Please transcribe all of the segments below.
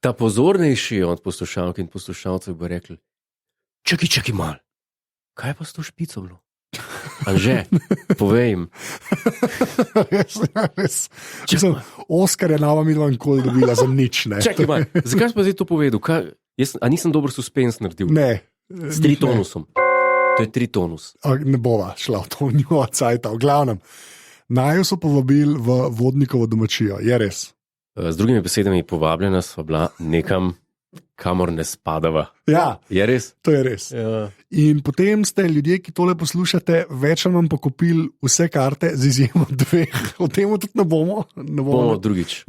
Ta pozornejši od poslušalk in poslušalcev bo rekel, čakaj mal, kaj pa s to špico bilo? Anže, povej jim. Res. Oskar je nama midva nikoli dobila za nič. Čakaj mal, zakaj si pa zdaj to povedal? A nisem dober suspens naredil? Ne. S tritonusom. To je tritonus. Ne bova šla v to njo cajta. V glavnem, naju so povabili v Vodnikovo domačijo. Je res. Z drugimi besedami, povabljena sva bila nekam, kamor ne spadava. Ja, je res? To je res. Ja. In potem ste ljudje, ki tole poslušate, več ali manj pokupili vse karte, z izjemo 2. O tem tudi ne bomo. Bomo drugič.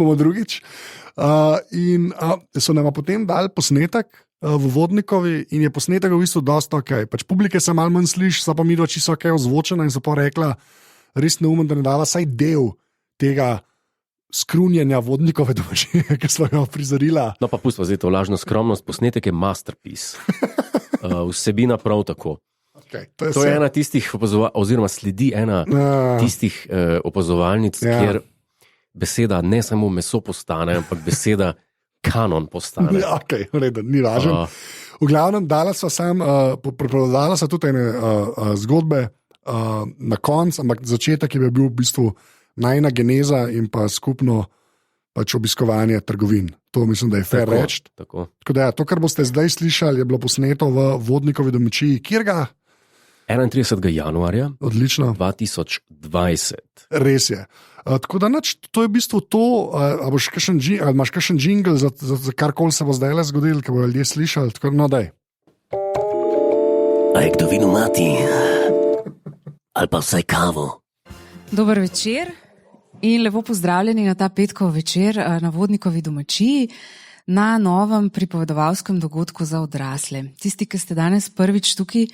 So nama potem dali posnetek v Vodnikovi in je posnetek v bistvu dosta ok. Pač publike se malo manj sliši, so pa mi doči so ok ozvočena in so pa rekla, res neumen, da ne dava saj del tega skrunjenja Vodnikove domačije, ki smo jo prizorila. No pa pustimo zdaj to lažno skromnost, posnetek je masterpiece. Vsebina prav tako. Okay, to je ena tistih oziroma sledi ena tistih opazovalnic, kjer beseda ne samo meso postane, ampak beseda kanon postane. Ja, ok, reden, ni važno. V glavnem, pripravljala so tudi ene zgodbe na konc, ampak začetek je bil v bistvu najna geneza in pa skupno pač obiskovanje trgovin. To mislim, da je fair reči. Tako da ja, to, kar boste zdaj slišali, je bilo posneto v Vodnikovi domačiji. Kjer ga? 31. januarja. Odlično. 2020. Res je. Tako da to je v bistvu to, ali imaš kakšen jingle za karkoli se bo zdaj le zgodilo, ki bo ljudje slišali. Tako no, daj. A je kdo vino mati? Ali pa vsaj kavo? Dober večer. In lepo pozdravljeni na ta petkov večer na Vodnikovi domačiji na novem pripovedovalskem dogodku za odrasle. Tisti, ki ste danes prvič tukaj,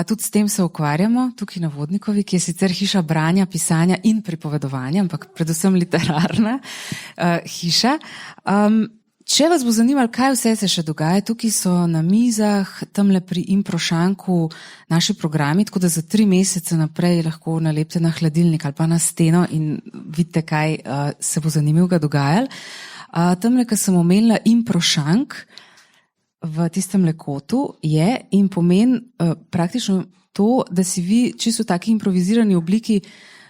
tudi s tem se ukvarjamo, tukaj na Vodnikovi, ki je sicer hiša branja, pisanja in pripovedovanja, ampak predvsem literarna hiša. Če vas bo zanimalo, kaj vse se še dogaja, tukaj so na mizah, tamle pri Improšanku naši programi, tako da za 3 mesece naprej lahko nalepite na hladilnik ali pa na steno in vidite, kaj se bo zanimivega dogajalo. Tamle, ko sem omenila Improšank v tistem lekotu, je in pomeni praktično to, da si vi čisto v taki improvizirani obliki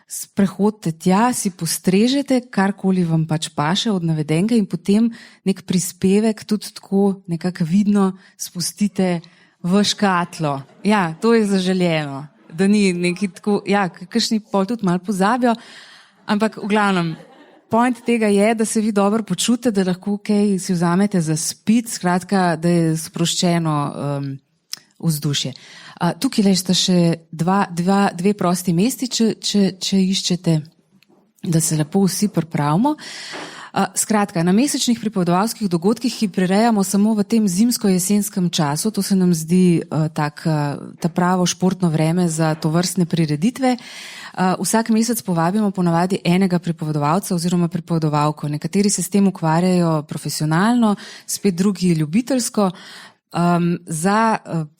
sprehodite tja, si postrežete, karkoli vam pač paše od navedenega in potem nek prispevek tudi tako nekako vidno spustite v škatlo. Ja, to je zaželjeno, da ni neki tako, ja, kakšni pol tudi malo pozabijo, ampak v glavnem, point tega je, da se vi dobro počutite, da lahko kaj si vzamete za spit, skratka, da je sproščeno vzdušje. Tukaj le sta še dve prosti mesti, če iščete, da se lepo vsi pripravimo. Skratka, na mesečnih pripovedovalskih dogodkih, ki prirejamo samo v tem zimsko-jesenskem času, to se nam zdi ta pravo športno vreme za tovrstne prireditve. Vsak mesec povabimo ponavadi enega pripovedovalca oziroma pripovedovalko. Nekateri se s tem ukvarjajo profesionalno, spet drugi ljubiteljsko. Za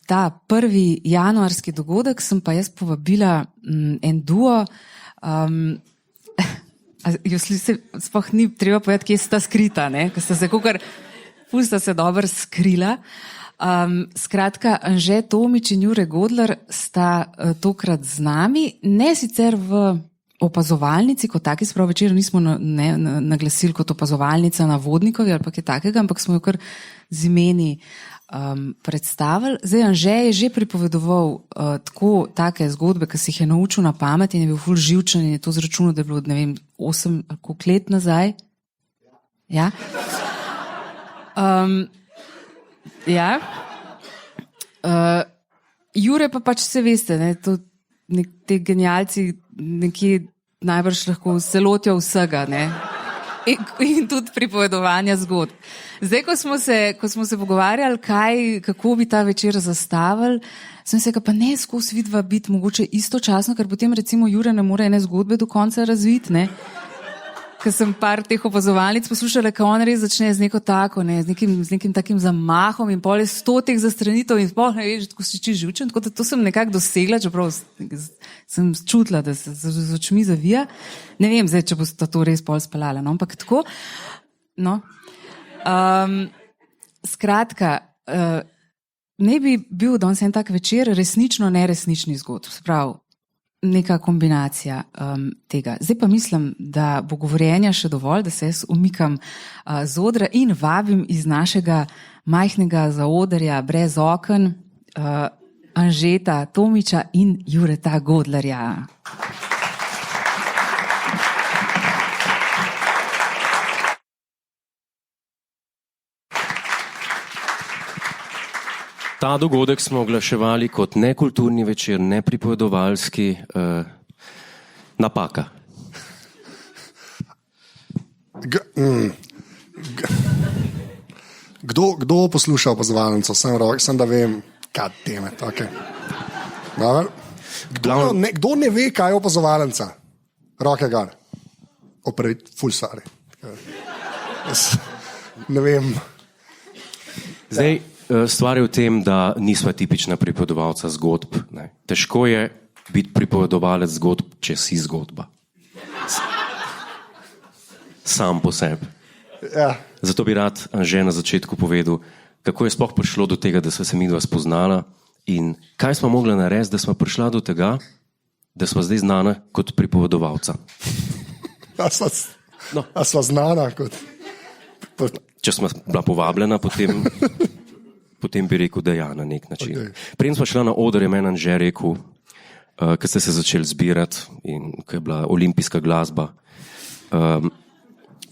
ta 1. januarski dogodek sem pa jaz povabila en duo. Sploh ni treba povedati, kje sta skrita, ne? Ker sta se kakor ful sta se dobro skrila. Skratka, Anže Tomič in Jure Godler sta tokrat z nami, ne sicer v opazovalnici, kot taki, sprav večer nismo naglasili kot opazovalnica na Vodnikovi ali pa kaj takega, ampak smo jo kar z imeni predstavili. Zdaj, Anže je že pripovedoval take zgodbe, ki si jih je naučil na pamet in je bil ful živčen in je to zračunal, da je bilo, ne vem, 8 ali koliko let nazaj. Ja? Ja. Jure pa pač se veste, ne, te genialci nekje najbrž lahko se lotijo vsega, ne. In tudi pripovedovanja zgodb. Zdaj, ko smo se pogovarjali, kako bi ta večer zastavili, sem se pa ne skozi vidva biti mogoče istočasno, ker potem recimo Jure ne more ene zgodbe do konca razviti, ne. ker sem par teh opazovalnic poslušala, ko on res začne z neko tako, z nekim takim zamahom in pol je 100 teh zastranitev in pol ne veš, tako si živčen, tako da to sem nekako dosegla, čeprav sem čutila, da se z očmi zavija. Ne vem zdaj, če boste to res pol speljala, no, ampak tako. No. Skratka, ne bi bil danes en tak večer resnično neresnični zgodb, sprav. Neka kombinacija tega. Zdaj pa mislim, da bo govorjenja še dovolj, da se jaz umikam z odra in vabim iz našega majhnega zaodrja brez oken Anžeta Tomiča in Jureta Godlerja. Ta dogodek smo oglaševali kot nekulturni večer, nepripovedovalski, napaka. Kdo posluša opazovalnico? Sem da vem, kaj teme. Okay. Kdo ne ve, kaj je opazovalnica? Roke gor. Ful stvari. Ne vem. Zdaj, stvar je v tem, da nisva tipična pripovedovalca zgodb. Ne. Težko je biti pripovedovalec zgodb, če si zgodba. Sam po sebi. Ja. Zato bi rad že na začetku povedal, kako je sploh prišlo do tega, da sva se midva spoznala in kaj smo mogli narediti, da sva prišla do tega, da sva zdaj znana kot pripovedovalca. A sva znana kot... Če sva bila povabljena, potem bi rekel, da ja, na nek način. Okay. Preden sva šla na oder, je meni Anže rekel, ko ste se začeli zbirati in ko je bila olimpijska glasba,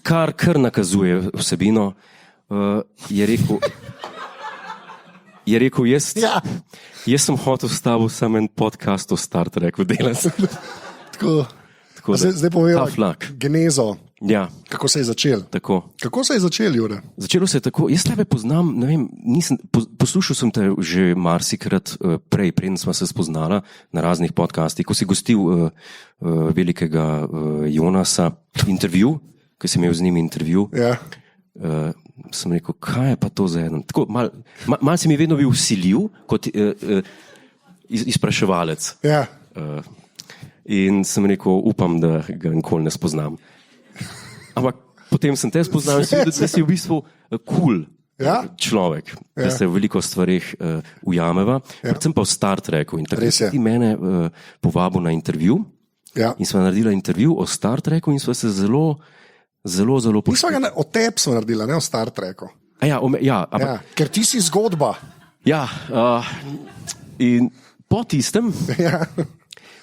kar nakazuje vsebino, je rekel, jaz sem hotel s tabo samo en podcast o Star Treku delati. Zdaj povem genezo. Ja. Kako se je začel? Tako. Kako se je začel, Jure? Začelo se je tako, jaz tebe poznam, ne vem, poslušal sem te že marsikrat prej, preden sva se spoznala na raznih podcastih, ko si gostil velikega Jonasa intervju, ko si imel z njim intervju, ja. Sem rekel, kaj je pa to za eden? Tako, mal si mi vedno bil vsiljiv kot izpraševalec. Ja. In sem rekel, upam, da ga nikoli ne spoznam. Ampak potem sem te spoznal in sem videl, da si v bistvu cool človek, da se v veliko stvarih ujameva, predvsem pa v Star Treku. In tako si ti mene povabil na intervju in sva naredila intervju o Star Treku in sva se zelo poštili. O tebi smo naredila, ne o Star Treku. Ker ti si zgodba. Ja, in po tistem...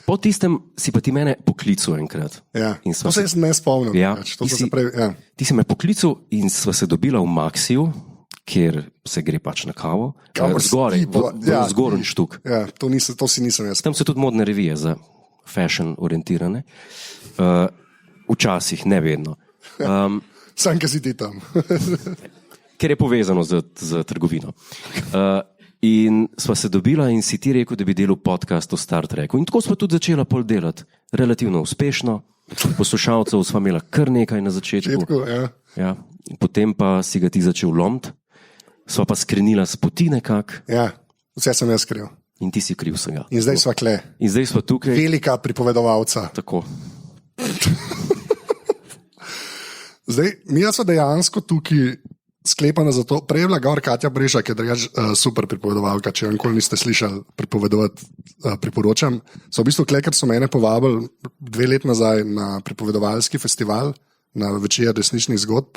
Po tistem si pa ti mene poklical enkrat. Ja, to se jaz ne spomnim. Ja, ti si me poklical in sva se dobila v Maxiju, kjer se gre pač na kavo. Zgoraj, zgoraj štuk. Ja, to si nisem jaz. Tam so tudi modne revije za fashion orientirane. Včasih, ne vedno. Sam, ki si ti tam. Ker je povezano z trgovino. In sva se dobila in si ti rekel, da bi delal podcast o Star Treku. In tako sva tudi začela pol delati. Relativno uspešno. Poslušalcev sva imela kar nekaj na začetku. Ja. Potem pa si ga ti začel lomiti. Sva pa skrenila s poti nekak. Ja, vse sem jaz kriv. In ti si kriv vsega. In zdaj sva kle. In zdaj sva tukaj. Velika pripovedovalca. Tako. Zdaj, mi smo dejansko tukaj sklepana za to. Prej je bila gor Katja Breža, ki je super pripovedovalka, če jo nikoli niste slišali pripovedovati, priporočam. So v bistvu kle, ker so mene povabili 2 leti nazaj na pripovedovalski festival, na večer resničnih zgodb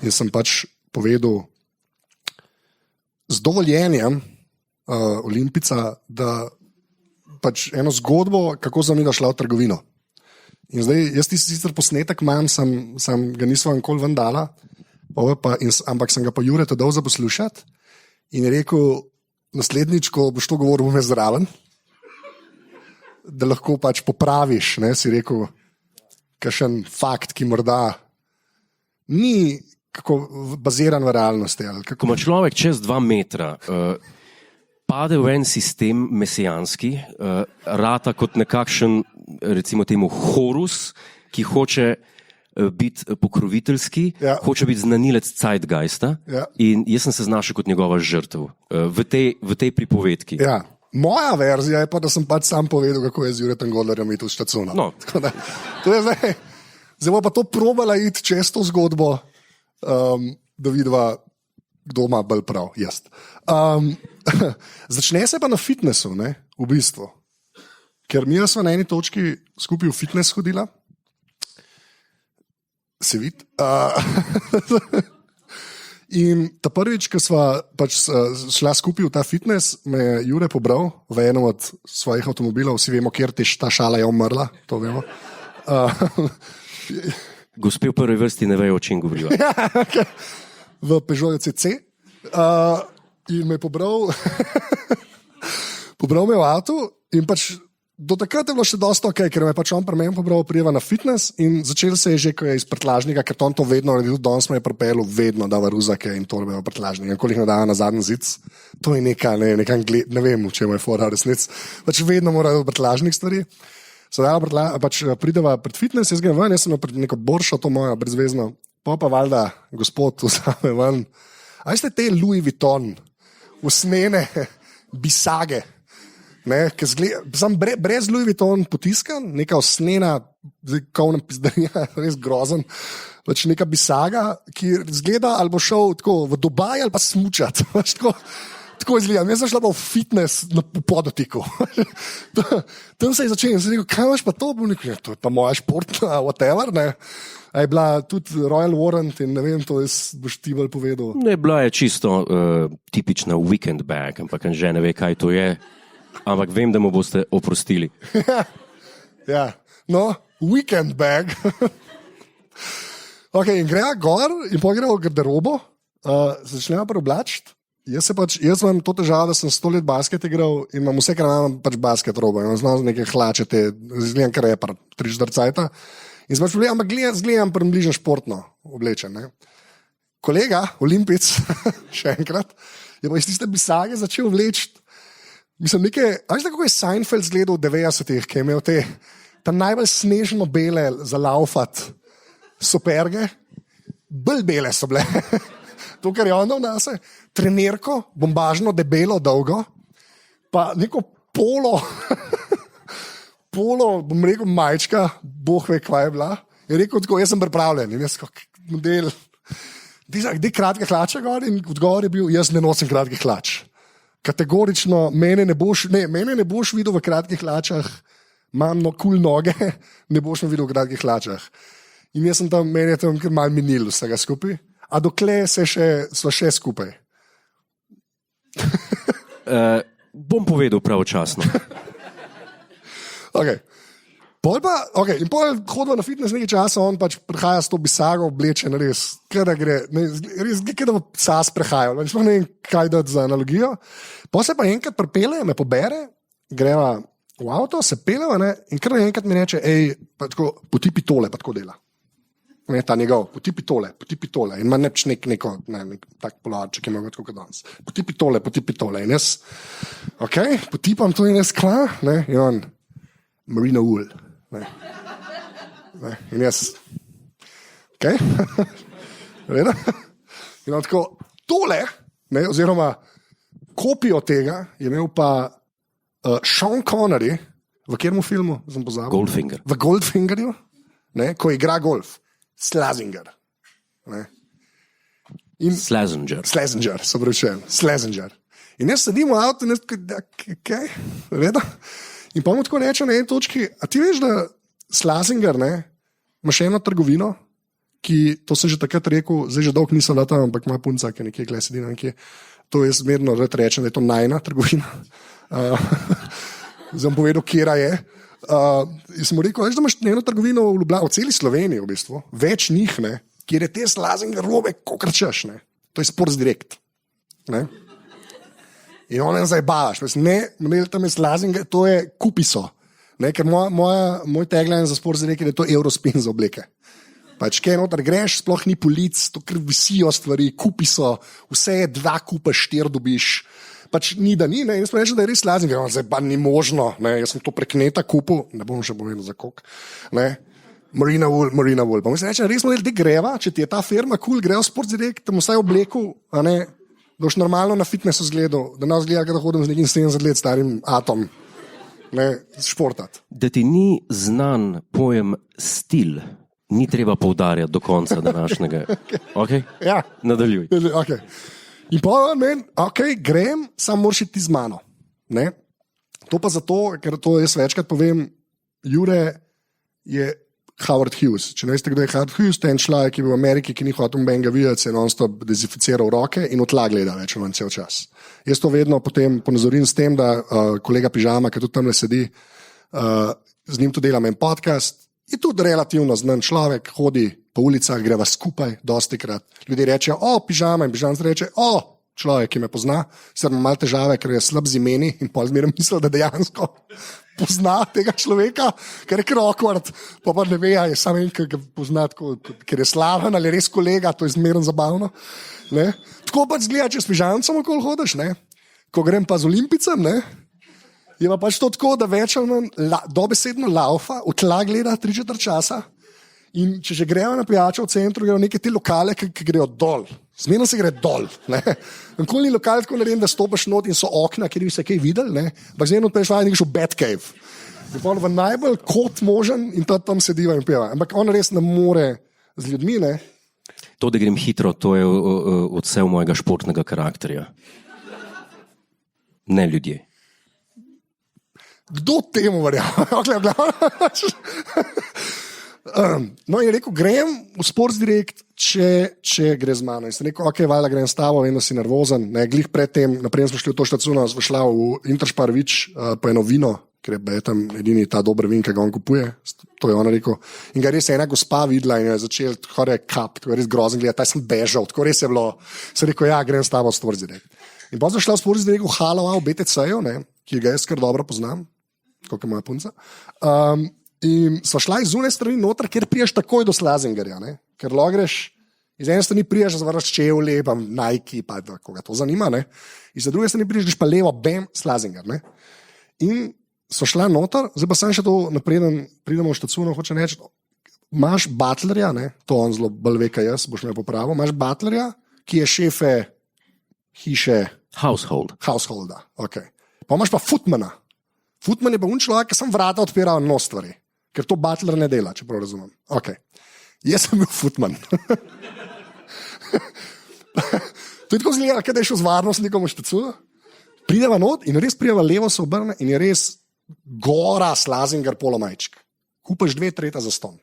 in sem pač povedal z dovoljenjem Olimpica, da pač eno zgodbo, kako sem šla v trgovino. In zdaj, jaz ti sicer posnetek imam, sem ga nisem nikoli ven dala, ampak sem ga pa Juretu dal za poslušati in je rekel, naslednjič, ko boš to govoril, bom jaz zraven, da lahko pač popraviš, ne, si rekel, kakšen fakt, ki morda ni kako baziran v realnosti. Ko ima človek čez 2 metra, pade v en sistem mesijanski, rata kot nekakšen, recimo temu, horus, ki hoče biti pokroviteljski, hoče biti znanilec Zeitgeista in jaz sem se znašel kot njegova žrtev v tej pripovedki. Ja. Moja verzija je pa, da sem pač sam povedal, kako je z Juretom Godlerjem iti v štacuno. No. Zdaj pa to probala iti čez to zgodbo, da vidva, kdo ima bolj prav, jaz. Začne se pa na fitnessu, ne, v bistvu. Ker mi smo na eni točki skupaj v fitness hodila. Se vidi. In ta prvič, ko sva pač šla skupaj v ta fitness, me je Jure pobral v enem od svojih avtomobilov. Vsi vemo, kjer ta šala je umrla, to vemo. Gospe v prvi vrsti ne vejo, o čem govorijo. V Peugeot CC. In me je pobral, pobral me v avtu in pač do takrat je bilo še dosta ok, ker me je pač on pri meni pobral, prijeva na fitness in začel se je že, ko je iz prtljažnika, ker on to vedno naredil, danes me je pripelil vedno, da v ruzake in torbe v prtljažnik. In koliko nadaja na zadnji zid, to je ne vem, v čem je fora resnic. Pač vedno morajo v prtljažnik stvari. Pač prideva pred fitness, jaz grem ven, jaz sem pred neko boršo, to moja brezvezno. Pa valjda, gospod, vzame ven. A veste te Louis Vuitton, usnjene bisage, ne, brez Louis Vuitton potiskan, neka usnjena, kovna pizdarija, res grozen, pač neka bisaga, ki zgleda, ali bo šel tako v Dubaj ali pa smučat. Tako izgledam. Jaz sem šla pa v fitness na podotiku. Tam se je začel in sem rekel, kaj imaš pa to? To je pa moja športna, whatever, ne. A je bila tudi Royal Warrant in ne vem, to boš ti bolj povedal. Ne, bila je čisto tipična weekend bag, ampak že ne ve, kaj to je. Ampak vem, da mu boste oprostili. Ja, no, weekend bag. Ok, in greja gor in pogreva v garderobo, začneva pa oblačiti. Jaz imam to težavo, da sem 100 let basket igral in imam vse, kar imam pač basket robo. Imam znal neke hlače, zgledam kar repar, 3-4 cajta. In sem pač problem, ampak zgledam približno športno oblečen. Ne? Kolega, Olimpic, še enkrat, je pa iz tiste bisage začel vleči. Mislim, veš, kako je Seinfeld zgledal v 90-ih, ki je imel ta najbolj snežno bele za laufat superge, bolj bele so bile. To, kar je on dal nase, trenerko, bombažno, debelo, dolgo, pa neko polo, bom rekel, majčka, boh ve, kva je bila. Je rekel tako, jaz sem pripravljen. In jaz model, gdje kratke hlače gor? In odgovor je bil, jaz ne nosim kratkih hlač. Kategorično, mene ne boš videl v kratkih hlačah, imam cool noge, ne boš me videl v kratkih hlačah. In jaz sem tam, meni je tam kar malo minil vsega skupaj. A dokler sva še skupaj? Bom povedal pravočasno. Okay. In pol hodva na fitness nekaj časa, on pač prihaja s to bisago, oblečen, res, kada gre, res, kada bo psa sprehajal, ne vem, kaj dati za analogijo. Pa se pa enkrat pripelje, me pobere, greva v avto, se peleva, ne, in kar enkrat mi reče, pa tako, potipi tole, pa tako dela. Ne, ta njegov, potipi tole. In ima neko tak polarček, ima tako kot danes. Potipi tole. In jaz, ok, potipam to in jaz kva, ne, in on, merino wool. Ne. In jaz, ok, reda. In on tako, tole, ne, oziroma kopijo tega je imel pa Sean Connery, v katerem filmu, sem pozabil? Goldfinger. V Goldfingerju, ne, ko igra golf. Slazenger. Slazenger. Slazenger. In jaz sedim v avtu in jaz kaj, reda. In pa mu tako reče na eni točki, a ti veš, da Slazenger, ne, ima še eno trgovino, ki, to sem že takrat rekel, zdaj že dolgo nisem bila tam, ampak ima punca, ki nekje gleda sedi nekje. To jaz zmerno rečem, da je to najna trgovina. Zdaj bom povedal, kjera je. In sem mu rekel, da imaš eno trgovino v Ljubljani, v celi Sloveniji v bistvu, več njih, ne, kjer je te Slazenger robe, kokrat češ, ne. To je Sports Direct. Ne. In on je zdaj bavaš, ne, tam je Slazenger, to je kupiso. Ne, ker moj tagline za Sports Direct je, da je to Eurospin za obleke. Pač, kaj noter greš, sploh ni polic, to kar visijo stvari, kupiso, vse je 2 kupa, 4 dobiš. Pač ni, da ni, ne, in smo reči, da je res Slazenger, zdaj pa ni možno, ne, jaz sem to prek neta kupil, ne bom še povedal za koliko, ne, Marina Wool. Pa mi se reče, res model, da greva, če ti je ta firma kul, grejo Sports Direct, tam vsaj obleku, a ne, da boš normalno na fitnessu zgledal, da ne zgleda, da hodim z nekim 70 let starim atom, ne, športat. Da ti ni znan pojem stil, ni treba poudarjati do konca današnjega. Okay? Ja. Nadaljuj. Okay. In pa meni, grem, sam moraš iti z mano. Ne? To pa zato, ker to jaz večkrat povem, Jure je Howard Hughes. Če ne veste, kdo je Howard Hughes, to je en človek, ki je bil v Ameriki, ki ni hotel nobenega videti, se je non-stop dezinficiral roke in v tla gleda več ali manj cel čas. Jaz to vedno potem ponazorim s tem, da kolega Pižama, ki tudi tam le sedi, z njim tudi delam en podcast, je tudi relativno znan človek, hodi po ulicah, greva skupaj, dostikrat. Ljudje rečejo, Pižama, in Pižam reče, človek, ki me pozna, sicer ima malo težave, ker je slab z imeni in pol zmeraj misli, da dejansko pozna tega človeka, ker je awkward, pa ne ve, je samo en, ki ga pozna, tako, ker je slaven ali je res kolega, to je zmeraj zabavno. Ne? Tako pač zgleda, če s pižamcem okoli hodiš, ne? Ko grem pa z olimpicem, ne? Je pa pač to tako, da več ali manj dobesedno laufa, v tla gleda 3/4 časa. In če že grejo na pijačo v centru, grejo neke te lokale, ki grejo dol. Zmerno se gre dol. Nikoli ni lokal tako narejen, da stopiš not in so okna, kjer bi se kaj videl, ampak zmerno odpeš in greš v Batcave. In pa v najbolj kot možen in tam sediva in peva. Ampak on res ne more z ljudmi. Ne? To, da grem hitro, to je odsev mojega športnega karakterja. Ne ljudje. Kdo temu verjame? No, in je rekel, grem v Sports Direct, če gre z mano. In sem rekel, valjda grem s tabo, vem, da si nervozen. Ne, glih predtem, naprej smo šli v to štacuno, smo šla v Interšparvič po eno vino, ker je tam edini ta dober vin, ki ga on kupuje. To je on rekel. In ga res je ena gospa videla in je začel, tako je kap, tako je res grozen gledati, taj sem bežal, tako res je bilo. Sem rekel, grem s tabo v Sports Direct. In pa sem šla v Sports Direct v Haloa, v BTC-ju, ki ga jaz kar dobro poznam, koliko je moja punca. In so šla iz zunaj strani noter, ker priješ takoj do Slazingerja, ker greš iz ene strani priješ, zavaraš čevlje, pa Nike, pa koga to zanima, iz druge strani priješ pa levo, bam, Slazinger. In so šla noter, zdaj pa sem še to napreden, pridemo v štacuno, hoče reči, imaš butlerja, to on zelo bolj ve, kaj jaz, boš me popravil, imaš butlerja, ki je šefe hiše. Householda, ok. Pa imaš pa footmana. Footman je pa un človek, ki sem vrata odpiral no stvari. Ker to butler ne dela, če prav razumem. Okay. Jaz sem bil footman. To je tako zgleda, da je šel z varnostnikom v štacuno. Prideva not in res prideva levo se obrne in je res gora Slazinger polomajček. Kupaš 2/3 za ston.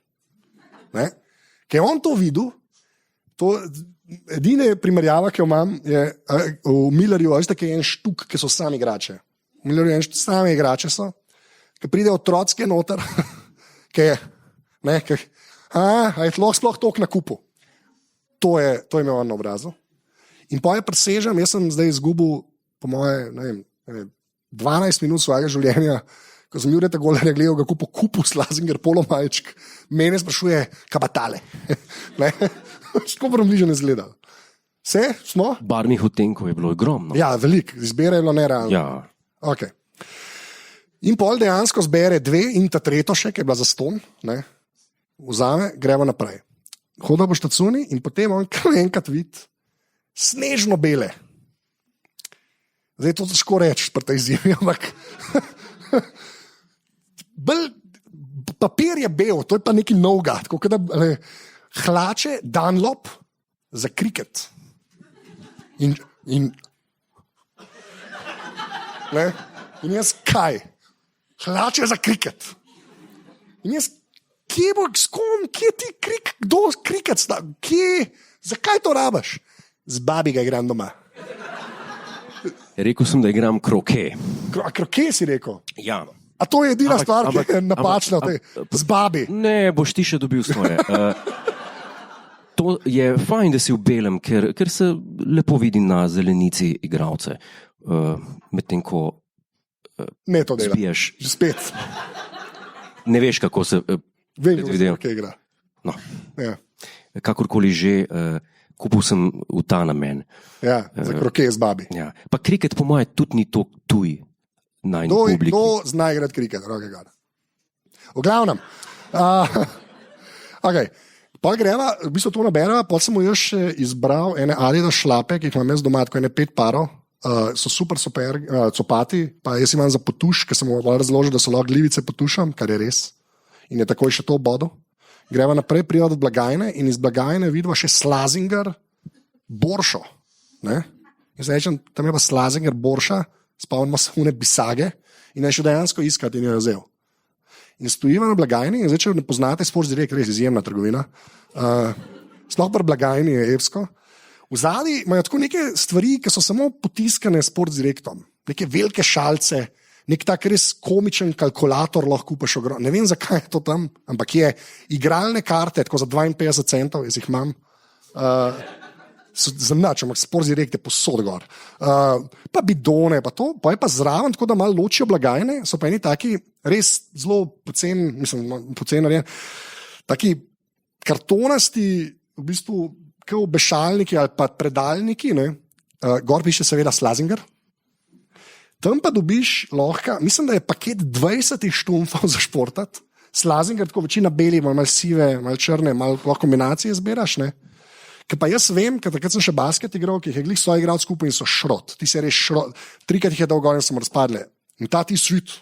Ker je on to videl, edine primerjava, ki jo imam, je v Millerju, veste, ki je en štuk, ki so sami igrače. V Millerju je en štuk, sami igrače so, ki pridejo otrocké noter, ki je, je sploh tok na kupu. To je imel on na obrazu. In pa je presežem, jaz sem zdaj izgubil, po moje, 12 minut svojega življenja, ko sem Jureta Golerja gledal, ga kupu Slazinger polomajček, mene sprašuje, kaj pa tale. Tako bom bliže ne zgledal. Vse smo? Barvnih odtenkov je bilo ogromno. Ja, veliko, izbira je bilo nerealno. Ja. Okay. In pol dejansko zbere 2 in ta tretjo še, ki je bila za ston, vzame, gremo naprej. Hoda po štacuni in potem on kar enkrat vidi snežno bele. Zdaj to težko reči pri tej zimi, ampak papir je bel, to je pa neki novga, tako da hlače Dunlop za kriket. In jaz kaj? Hlače za kriket. In jaz, kje ti kdo kriket sta? Zakaj to rabaš? Z babi ga igram doma. Rekel sem, da igram kroke. Kroke si rekel? Ja. A to je edina stvar, ki je napačna z babi? Ne, boš ti še dobil svoje. To je fajn, da si v belem, ker se lepo vidi na zelenici igralce. Medtem ko ne to dela. Spiješ. Spet. Ne veš, kako se predvideva. Vem, igra. No. Ja. Kakorkoli že, kupil sem v ta namen. Ja, za kroke z babi. Ja. Pa kriket po moje tudi ni to tuj najni publiki. Kdo zna igrati kriket? V glavnem. Okay. Pa greva, v bistvu to nabereva, pa sem mu jaz še izbral ene Adidas šlape, ki jih imam jaz doma, tako ene 5 parov, so super copati, pa jaz imam za potuš, ker sem mu razložil, da so lahko glivice potušam, kar je res. In je takoj še to bodo. Greva naprej, prijava do blagajne in iz blagajne vidva še Slazenger Boršo. Ne? In se rečem, tam je pa Slazenger Borša, spavnimo se une bisage in je še dejansko iskati in jo je vzel. In stojiva na blagajni, in zdaj, če ne poznate Sports Direct, res izjemna trgovina. Sploh pri blagajni je epsko. V zadnji imajo tako neke stvari, ki so samo potiskane s Sports Directom. Neke velike šalce, nek tak res komičen kalkulator lahko kupiš ogromno. Ne vem, zakaj je to tam, ampak je igralne karte, tako za 52 centov, jaz jih imam. Za nič, ampak Sports Direct je posod gor. Pa bidone, pa to, pa je pa zraven, tako da malo ločijo blagajne, so pa eni taki res zelo poceni, mislim, poceni narejen, taki kartonasti, v bistvu, kot obešalniki ali pa predalniki, ne, gor piše seveda Slazenger. Tam pa dobiš lahko, mislim, da je paket 20 štumfov za športat, Slazenger, tako večina beli, malo sive, malo črne, malo kombinacije zbiraš, ne. Ker pa jaz vem, ker takrat sem še basket igral, ki jih je glih so igral skupaj in so šrot. Ti se res šrot. 3krat jih je dal gor in so mu razpadle. In ta ti svit.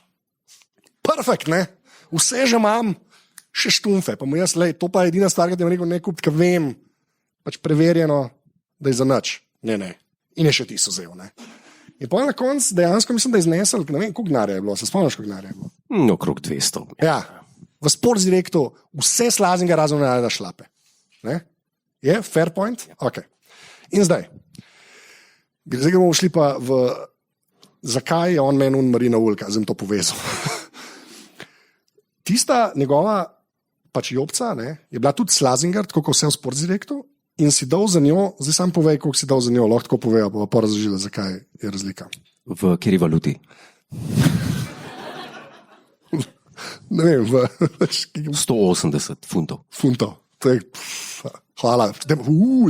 Perfekt, ne? Vse že imam, še štumfe. Pa mu jaz, lej, to pa je edina stvar, ki ti je rekel, ne kup, ker vem, pač preverjeno, da je za nič. Ne. In je še ti so vzel, ne? In pa na koncu dejansko mislim, da je iznesel, ne vem, koliko denarja je bilo, se spomniš, koliko denarja je bilo? Okrog 200. Ja, v Sports Directu vse Slazenger razen Adidas šlape. Ne? Je, fair point? Okay. In zdaj bomo šli pa v, zakaj je on meni Marina Ulka, zdaj to povezal. Tista njegova pač jobca, ne, je bila tudi Slazenger, tako kot vse v Sports Directu, in si dal za njo, zdaj sam povej, koliko si dal za njo, lahko tako povejo, pa pa razložila, zakaj je razlika. V kateri valuti? Ne vem, 180 funtov. To je, hvala,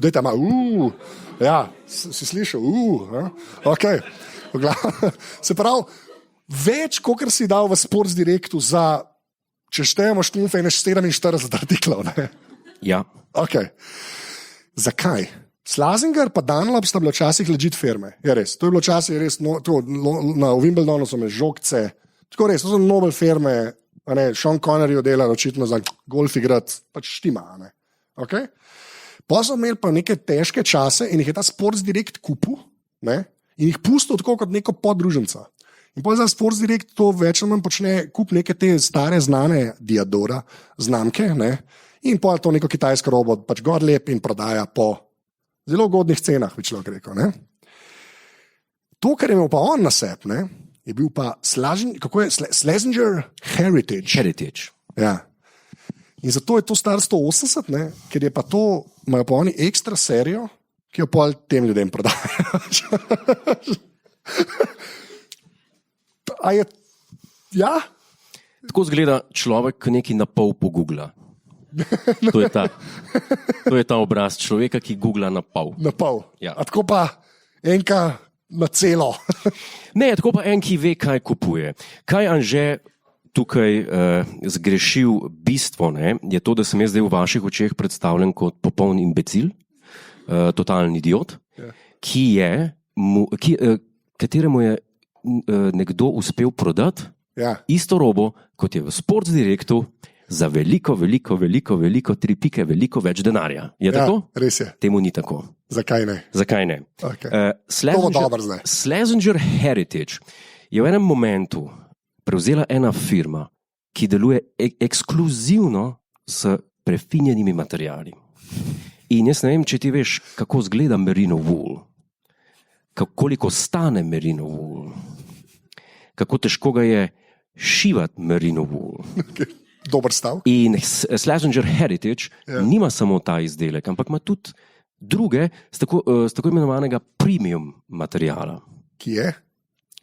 dajte malo, ja, si slišal, okay. Se pravi, več, kot si dal v Sports Directu za, če štejemo štumfe, 47 artiklov, ne? Ja. Okay. Zakaj? Slazenger pa Dunlop sta bila včasih legit firme, je res, to je bilo včasih res, na Wimbledonu so me žogce, tako res, to so Nobel firme, Sean Connery oddelal očitno za golf igrat, pač štima. Okay? Pa so imeli pa neke težke čase in jih je ta Sports Direct kupil, ne? In jih pustil tako kot neko podruženca. In pa za Sports Direct to več ali manj počne kup neke te stare znane Diadora znamke, ne? In pa to neko kitajsko robo pač gor lep in prodaja po zelo ugodnih cenah, bi človek rekel. Ne? To, kar je imel pa on na sebi, ne? Je bil pa Slazenger Heritage. Ja. In zato je to star 180, ne? Ker je pa to, imajo pa oni ekstra serijo, ki jo pol tem ljudem prodajajo. Ja? Tako zgleda človek, ki nekaj na pol pogugla. To je ta obraz človeka, ki googla na pol. Na pol. Ja. A tako pa enka na celo. Ne, tako pa en, ki ve, kaj kupuje. Kaj Anže tukaj zgrešil bistvo, ne, je to, da sem jaz zdaj v vaših očeh predstavljen kot popoln imbecil, totalen idiot, ja. Kateremu je nekdo uspel prodati isto robo, kot je v Sports Directu, za veliko, 3 pike, veliko več denarja. Je tako? Res je. Temu ni tako. Zakaj ne? Okay. Slazenger Heritage je v enem momentu prevzela ena firma, ki deluje ekskluzivno s prefinjenimi materiali. In jaz ne vem, če ti veš, kako izgleda merino wool, koliko stane merino wool, kako težko ga je šivati merino wool. Okay. Dober stav. In Slazenger Heritage nima samo ta izdelek, ampak ima tudi druge z tako imenovanega premium materijala. Ki je?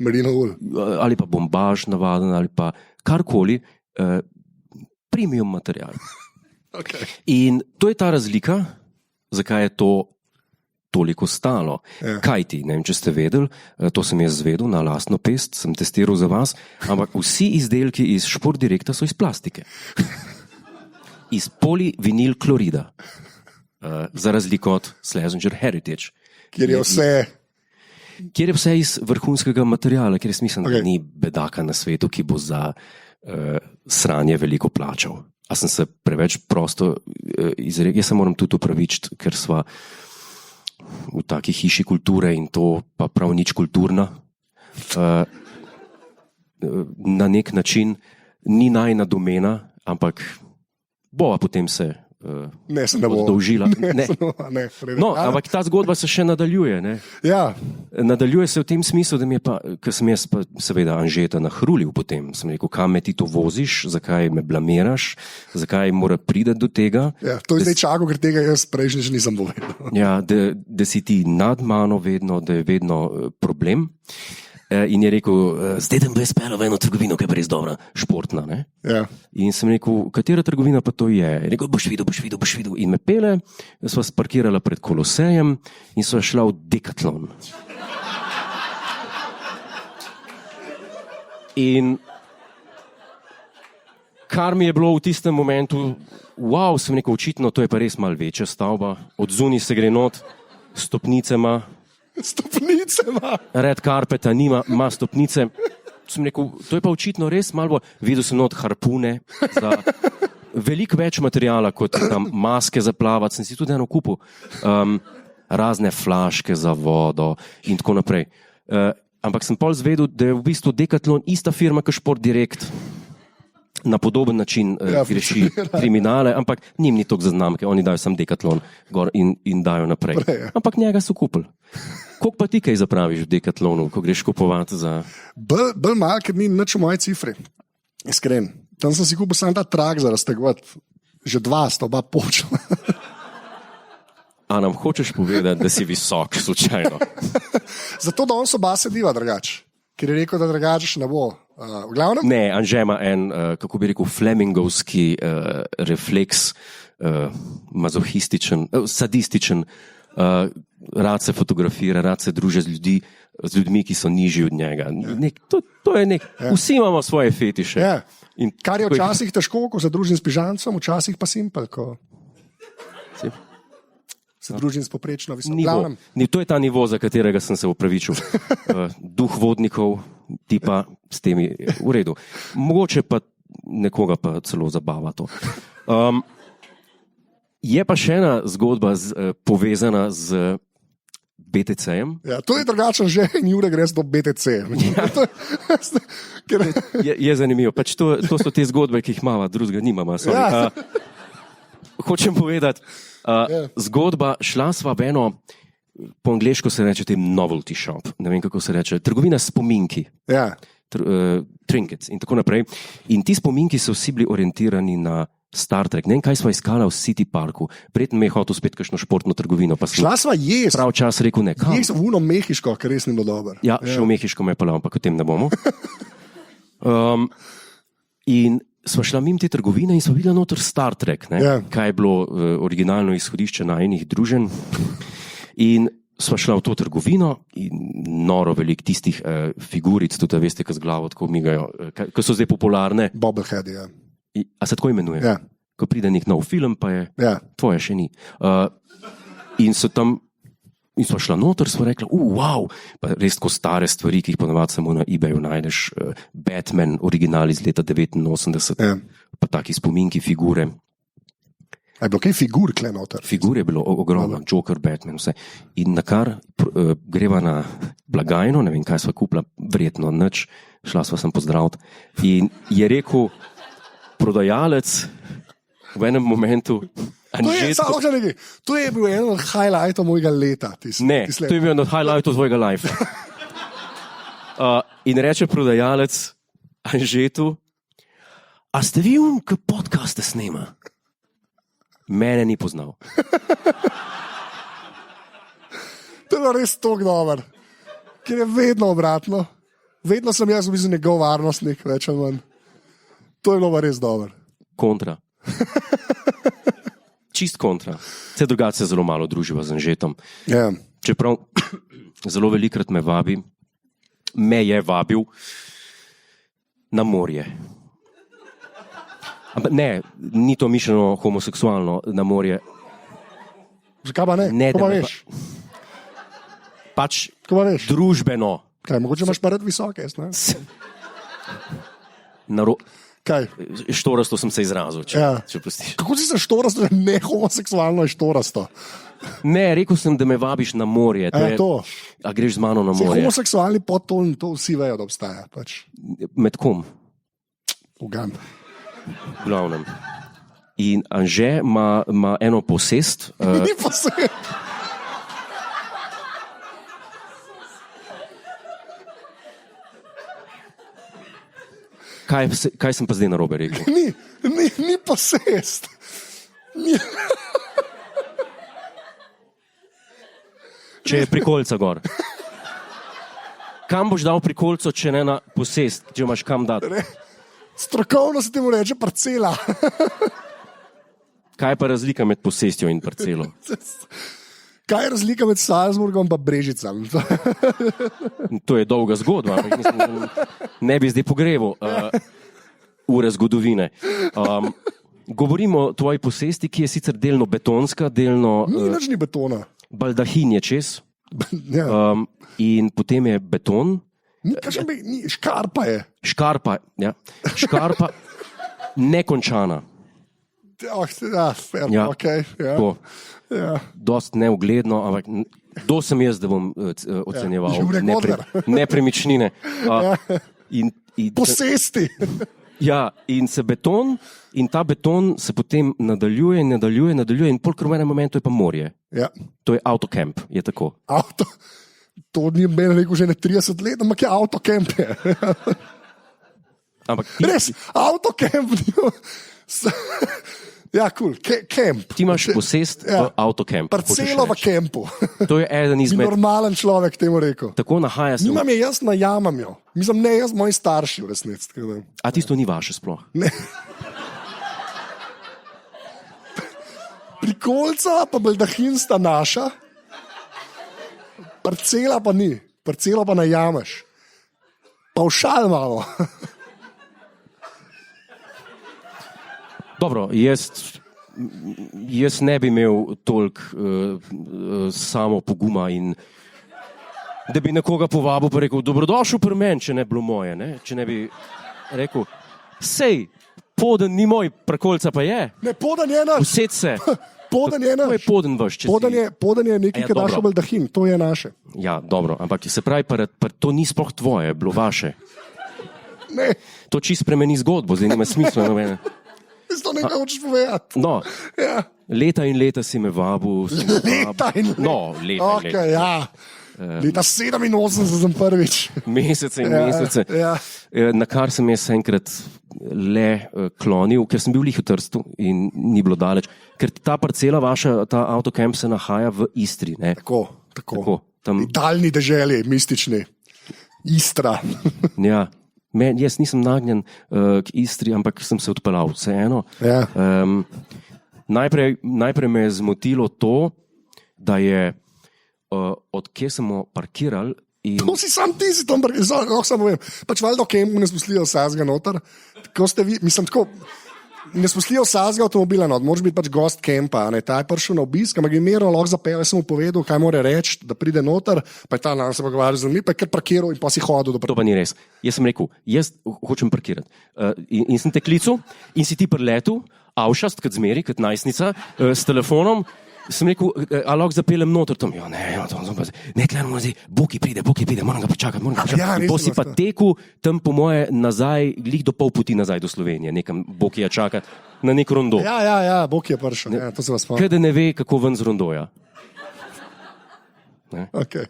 Merino wool. Ali pa bombaž navaden, ali pa karkoli, premium materijal. Okay. In to je ta razlika, zakaj je to toliko stalo. Kaj ti, ne vem, če ste vedeli, to sem jaz zvedel na lastno pest, sem testiral za vas, ampak vsi izdelki iz Sport Directa so iz plastike. iz polivinil klorida, za razliko od Schlesinger Heritage. Kjer je vse iz vrhunskega materiala, ker jaz mislim, da ni bedaka na svetu, ki bo za sranje veliko plačal. A sem se preveč prosto izrekel, jaz se moram tudi upravičiti, ker sva v taki hiši kulture in to pa prav nič kulturna. Na nek način ni najna domena, ampak bova potem se oddolžila. Ampak ta zgodba se še nadaljuje. Ja. Nadaljuje se v tem smislu, da mi je pa, ker sem jaz pa seveda Anžeta nahrulil potem, sem rekel, kam me ti to voziš, zakaj me blamiraš, zakaj mora priti do tega. Ja, to je zdaj čakal, ker tega jaz prejšnji že nisem povedal. Ja, da si ti nad mano vedno, da je vedno problem. In je rekel, zdaj te bo jaz pel v eno trgovino, ki je pa res dobra, športna. Ja. In sem rekel, katera trgovina pa to je? Je rekel, boš videl. In me pele, sva sparkirala pred Kolosejem in sva šla v Decathlon. In kar mi je bilo v tistem momentu, wow, sem rekel, očitno, to je pa res malo večja stavba, od zunaj se gre not, stopnicema. Red carpeta nima, ima stopnice. Sem rekel, to je pa očitno res malo, videl sem not harpune, za veliko več materijala, kot tam maske za plavati, sem si tudi eno kupil, razne flaške za vodo in tako naprej. Ampak sem pol zvedel, da je v bistvu Decathlon ista firma, kot Šport Direkt, na podoben način reši kriminale, ampak njim ni toliko za znamke, oni dajo sam Decathlon gor in dajo naprej. Ampak njega so kupili. Koliko pa ti kaj zapraviš v Decathlonu, ko greš kupovati za... Bolj malo, ker ni nič v moji cifri. Iskren. Tam sem si kupil samo ta trak za raztegovati. Že 2 sta oba počela. A nam hočeš povedati, da si visok, slučajno? Zato, da on so oba sediva drugače. Ker je rekel, da drugače ne bo. Ne, Anže ima en, kako bi rekel, flemingovski refleks, mazohističen, sadističen, rad se fotografira, rad se druži z ljudmi, ki so nižji od njega. To je vsi imamo svoje fetiše. Ja. Kar je včasih težko, ko se družim s pižancem, včasih pa simpel, ko se družim s poprečno visoko. To je ta nivo, za katerega sem se upravičil. Duh vodnikov, tipa s temi v redu. Mogoče pa nekoga pa celo zabava to. Je pa še ena zgodba povezana z BTC-jem. Ja, to je drugačen že in Jure greš do BTC. Ja. Je zanimivo. Pač to so te zgodbe, ki jih imamo, drugega nimamo. Ja. Hočem povedati, zgodba, šla sva v eno, po angleško se reče tem novelty shop, ne vem kako se reče, trgovina s spominki. Ja. Trinkets in tako naprej. In ti spominki so vsi bili orientirani na Star Trek. Ne vem, kaj sva iskala v City Parku. Prijetno me je hotel spet kakšno športno trgovino. Šla sva jest. Prav čas rekel ne. Jest v uno Mehiško, ker res ni bilo dobro. Ja, še v Mehiško me je pelal, ampak o tem ne bomo. In sva šla mimo te trgovine in sva videla noter Star Trek, kaj je bilo originalno izhodišče najinih druženj. In sva šla v to trgovino in noro veliko tistih figuric, tudi veste, ki z glavo tako migajo, ki so zdaj popularne. Bobblehead, ja. A se tako imenuje? Ja. Ko pride nek nov film, pa je tvoje še ni. In so tam, in sva šla noter, sva rekla, wow, pa res tako stare stvari, ki jih ponavadi samo na eBayu najdeš, Batman, original iz leta 89, pa taki spominki, figure. A je bilo kaj figur kle noter? Figur je bilo ogromno, Joker, Batman, vse. In nakar greva na blagajno, ne vem, kaj sva kupila, verjetno nič, šla sva sem pozdraviti. In je rekel prodajalec v enem momentu... To je bil en od highlightov mojega leta. To je bil en od highlightov tvojega life. In reče prodajalec Anžetu, a ste vi ki podcaste snema? Mene ni poznal. To je res tako dober, ker je vedno obratno. Vedno sem jaz v bistvu njegov varnostnik, več ali manj. To je bilo res dober. Kontra. Čist kontra. Vse drugače se zelo malo druživa z Anžetom. Yeah. Čeprav zelo velikrat me je vabil na morje. Ampak ne, ni to mišljeno homoseksualno na morje. Zakaj pa ne? Ne, Ko pa da me veš? Pač Ko pa veš? družbeno. Kaj, mogoče imaš pa rad visoke, jaz ne? Kaj? Štorasto sem se izrazil, če pustiš. Kako si se štorasto, ne homoseksualno je štorasto? Ne, rekel sem, da me vabiš na morje. To. A greš z mano na morje? Homoseksualni podton, to vsi vejo, da obstaja. Pač. Med kom? Uganda. V glavnem. In Anže ima eno posest. Ni pa se. Kaj sem pa zdaj narobe rekel? Ni posest. Če je prikolica gor. Kam boš dal prikolico, če ne na posest, če imaš kam dati? Strokovno se temu reče parcela. Kaj je pa razlika med posestjo in parcelo? Kaj je razlika med Salzburgom in Brežicami? To je dolga zgodba. Mislim, ne bi zdaj pogreval ure zgodovine. Govorimo o tvoji posesti, ki je sicer delno betonska, delno Nič ni betona. baldahin je čez. Ja. In potem je beton. Škarpa je. Škarpa, ja. Škarpa nekončana. Fair, Ja. okay, ja. To. Ja. Dost neugledno, ampak kdo sem jaz, da bom ocenjeval Jure Godler. nepremičnine. Posesti. Ja, in se beton, in ta beton se potem nadaljuje in polk v enem momentu je pa morje. Ja. To je autocamp, je tako. Avto. To ni meni rekel že ne 30 let, ampak je avtokemp. Ampak Res, avtokemp. Ja, kul, kemp. ti imaš posest v autocamp. Parcelo v hočeš reči. kempu. To je eden Bi izmed. normalen človek temu rekel. Tako nahaja se. Nimam je, jaz najamam jo. Mislim, ne jaz, moji starši v resnici. tako da. A tisto ni vaše sploh. Ne. Prikolica pa baldahin sta naša, parcela pa ni, parcelo pa najameš. Pavšal imamo. Dobro, jaz ne bi imel toliko samo poguma in da bi nekoga povabil pa rekel, dobrodošel pri meni, če ne bi bilo moje, ne? Če ne bi rekel, sej, poden ni moj, prikolica pa je, Ne, podan je naš. used se, Podan je to je naš. poden vaš, če si. Podan je nekaj, Ja, ki daš dobro. v baldahin, to je naše. Ja, dobro, ampak se pravi, to ni sploh tvoje, bilo vaše. Ne, To čisto spremeni zgodbo, zdaj nima smisla nobene. to nekaj hočeš povedati. No, Ja. leta in leta si me vabil. Leta in leta. No, leta in leta. Okay, ja. Leta 87 sem prvič. Mesece in Ja, mesece. ja. Na kar sem jaz enkrat le klonil, ker sem bil lih v Trstu in ni bilo daleč. Ker ta parcela vaša, ta avtocamp se nahaja v Istri. Ne? Tako. Tam, Daljni deželi, mistični. Istra. ja, jaz nisem nagnjen k Istri, ampak sem se odpeljal vseeno. Ja. Najprej me je zmotilo to, da je od kje smo parkirali. To si sam ti, si tam prepisal, lahko samo povem. Pač valjda v kempu ne spustijo vsega noter. Tako ste vi, mislim tako, ne spustijo vsega avtomobila not, moraš biti pač gost kempa, ne, ta je prišel na obisk, ampak je mirno lahko zapel, jaz sem mu povedal, kaj mora reči, da pride noter, pa je ta nam se pogovarjal z njim, pa je kar parkiral in pa si hodil do To pa ni res. Jaz sem rekel, jaz hočem parkirati. In sem te klical in si ti preletel, avšast, kot zmeri, kot najstnica, s telefonom. Sem rekel, a lahko zapeljem noter tam. Ja, ne, tle moramo zdaj, Boki pride, moram ga počakati. Ja, res To si imaš pa to. tekel tam po moje nazaj, glih do pol poti nazaj do Slovenije, nekam Bokija čakati na nek rondo. Ja, Bog je prišel, ja, to se vas spomnim. Kaj da ne ve, kako ven z rondoja. Okay.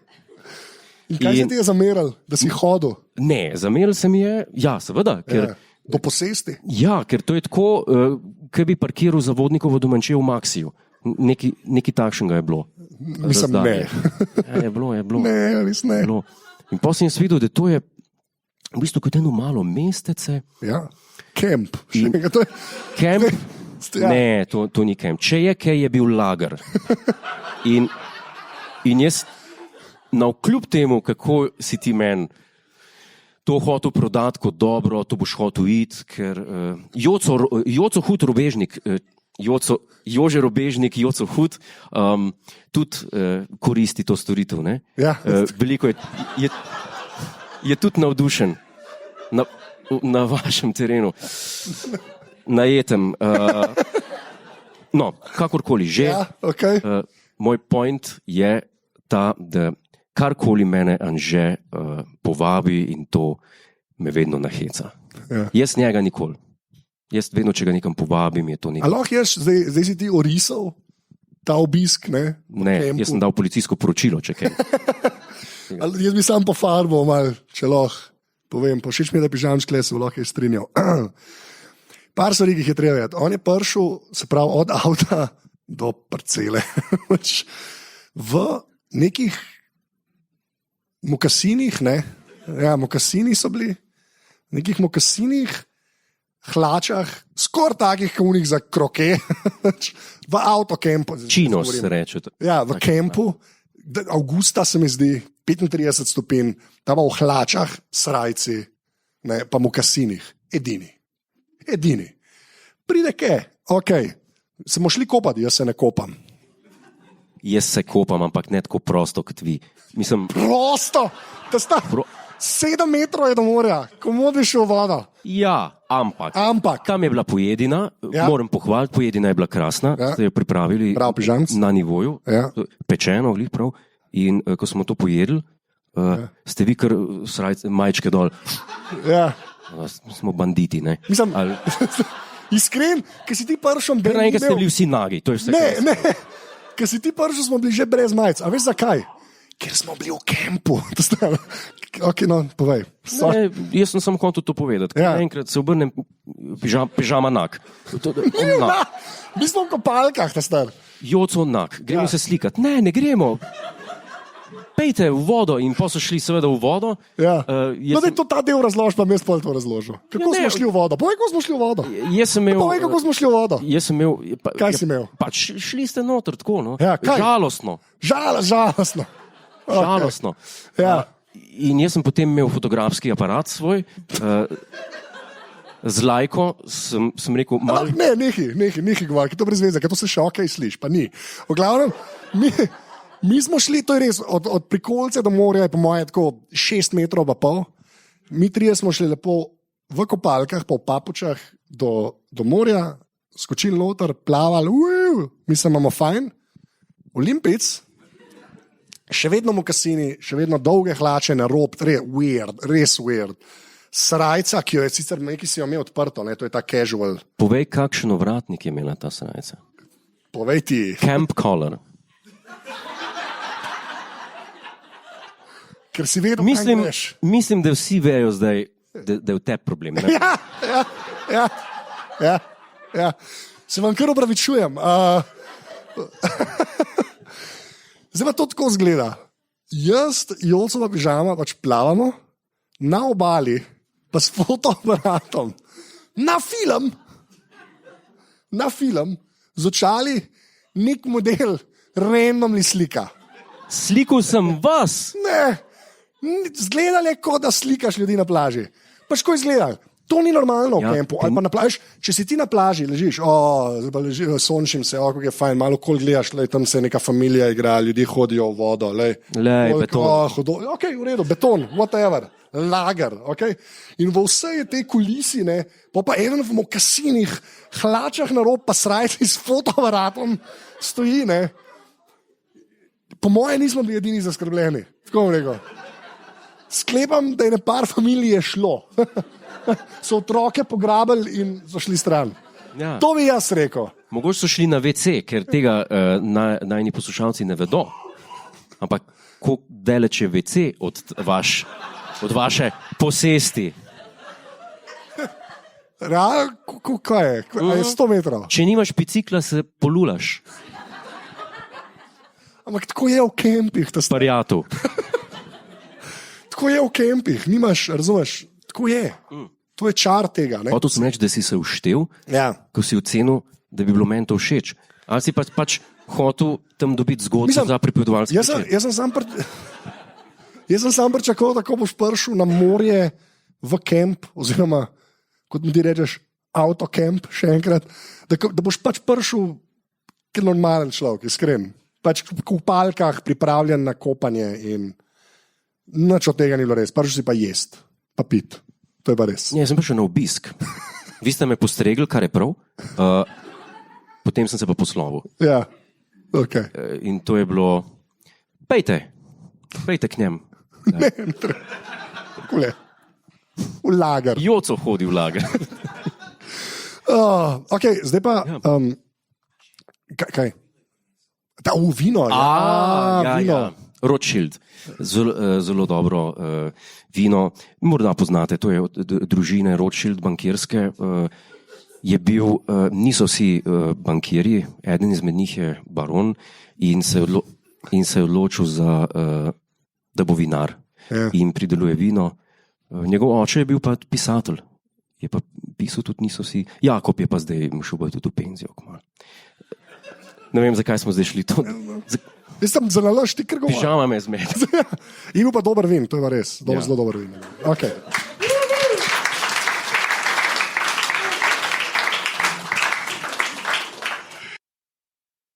In kaj se ti je zameral, da si hodil? Ne, zameril se mi je, ja, seveda, ker. Ja. Do posesti? Ja, ker to je tako, kaj bi parkiral za vodnikovo domačijo v Maxiju. Nekaj takšnega je bilo. Mislim, Razdalje. ne. Ja, je bilo. Ne, res ne. Bilo. In potem sem jaz videl, da to je v bistvu kot eno malo mestece. Ja. Kemp. Še enkrat, to je... Kemp? Ja. Ne, to ni kemp. Če je kaj, je bil lager. In jaz, navkljub temu, kako si ti meni to hotel prodati kot dobro, to boš hotel iti, ker Joco Hud Robežnik, Jože Robežnik, Joco Hud, tudi koristi to storitev. Ne? Ja. Veliko je tudi navdušen na vašem terenu, najetem. No, kakorkoli že. Ja, okay. Moj point je ta, da karkoli mene Anže povabi in to me vedno naheca. Ja. Jaz njega nikoli. Jaz vedno, če ga nekam povabim, je to nekaj. Ali lahko jaz, zdaj si ti orisal ta obisk? Ne, Jaz sem dal policijsko poročilo, če kaj. Jaz bi sam pofarbil, če lahko povem. Všeč mi je, da pižamčke se lahko je strinjal. Par stvari, ki jih je treba vedeti. On je prišel, se pravi, od avta do parcele. V nekih mokasinih, ne? Ja, mokasini so bili, v nekih mokasinih, hlačah, skoraj takih, kot unih za kroke, v avtokempu. Činos se reče. Ja, v kempu, avgusta se mi zdi, 35 stopinj, tam v hlačah, srajci, ne, pa mokasinih, edini. Pride ke, ok, smo šli kopati, jaz se ne kopam. Jaz se kopam, ampak ne tako prosto kot vi. Mislim, Prosto, da sta 7 metrov je do morja, komu bi šel vodo. ja, ampak. Tam je bila pojedina, Ja. moram pohvaliti, pojedina je bila krasna, Ja. ste jo pripravili Prav, pižamc. na nivoju, Ja. pečeno, glih prav. In ko smo to pojedli, ste vi kar majčke dol. Ja. Smo banditi, ne? Mislim, Ali, iskren, ker si ti prišel, ker naenkrat ste bili vsi nagi, to je vse. kar Ne, ker si ti prišel, smo bili že brez majic. A veš zakaj? Ker smo bili v kempu. Ok, no, povej. Ne, jaz sem samo hotel to povedati. Ja. Enkrat se obrnem, pižama nak. Mi smo v kopalkah, ta star. Joco nak, gremo Ja. se slikati. Ne gremo. Pejte v vodo in pa so šli seveda v vodo. Ja. Jaz No, da sem- je to ta del razložil, pa mi spol to razložil. Kako Ne, smo šli v vodo? Povej, kako smo šli v vodo. Jaz sem imel. Povej, kako smo šli v vodo. Jaz sem imel. Kaj si imel? Pač šli ste noter tako, no. Ja, kaj? Žalostno. Žalostno. Žalostno. Ja. In jaz sem potem imel fotografski aparat svoj. Z lajko sem rekel, malo. Ne, nekaj govori, to brez veze, ker to se še ok sliši, pa ni. V glavnem, mi smo šli, to je res, od Prikolice do morja je po moje tako 6 metrov pa pol. Mi trije smo šli lepo v kopalkah, pa v papučah do morja, skočili noter, plavali, mislim, imamo fajn. Olimpic, še vedno mokasini, še vedno dolge hlače na rob, res weird. Srajca, ki jo je sicer nekaj si jo imel odprto, ne, to je ta casual. Povej, kakšen ovratnik je imela ta srajca. Povej ti. Camp collar. Ker si vedel, kaj greš. Mislim, da vsi vejo zdaj, da je v tebi problem. Ne? Ja. Se vam kar opravičujem. Zdaj pa to tako zgleda. Jaz, Jolcova pižama, pač plavamo na obali, pa s fotoaparatom, na film, z očali, nek model, randomly slika. Slikal sem vas. Ne, zgledali je, kot da slikaš ljudi na plaži. Pač ko izgleda. To ni normalno v kempu. Ali pa na plaži, če si ti na plaži, ležiš, sončim se, kako je fajn, malo kol gledaš, lej, tam se neka familija igra, ljudje hodijo v vodo. Beton. Ok, v redu, beton, whatever, lager. Okay? In v vsej tej kulisi, ne, pa eden v mokasinih, hlačah na rob, pa srajci s fotoaparatom stoji. Ne. Po moje nismo bili edini zaskrbljeni. Tako bom rekel. Sklepam, da je par familij šlo. So otroke pograbili in so šli stran. Ja. To bi jaz rekel. Mogoče so šli na WC, ker tega najni poslušalci ne vedo. Ampak kako daleč je WC od vaše posesti? Kaj je? Je 100 metrov. Če nimaš bicikla, se polulaš. Ampak tako je v kempih. Parjatu. Tako je v kempih, nimaš, razumeš? Tako je. To je čar tega. Hotel sem reči, da si se uštev, Ja. ko si ocenil, da bi bilo meni to všeč. Ali si pač hotel tam dobiti zgodbo za pripovedovalce? Jaz sem sam pričakoval, da ko boš prišel na morje v kamp, oziroma kot mi ti rečeš, avtokamp, še enkrat, da boš pač prišel kot normalen človek, iskren. Pač v kupalkah pripravljen na kopanje in nič od tega ni bilo res. Prišel si pa jest, pa pit. To je pa res. Ne, jaz sem prišel na obisk. Vi ste me postregli, kar je prav, potem sem se pa poslovil. Ja, okay. In to je bilo, pejte k njem. Ne, kule. V lager. Joco hodi v lager. Okay, zdaj pa, kaj? Ta vino. Vino. Ja. Rothschild, zelo dobro vino. Morda poznate, to je od družine Rothschild, bankirske. Niso vsi bankirji, eden izmed njih je baron in se je odločil, da bo vinar in prideluje vino. Njegov oče je bil pa pisatelj, je pa pisal tudi niso vsi. Jakob je pa zdaj šel tudi v penzijo. Ne vem, zakaj smo zdaj šli to. Jaz sem za nalož ti, ker govorim. Pižama me zmed. In pa dober vin, to je res, zelo dober vin. Okay.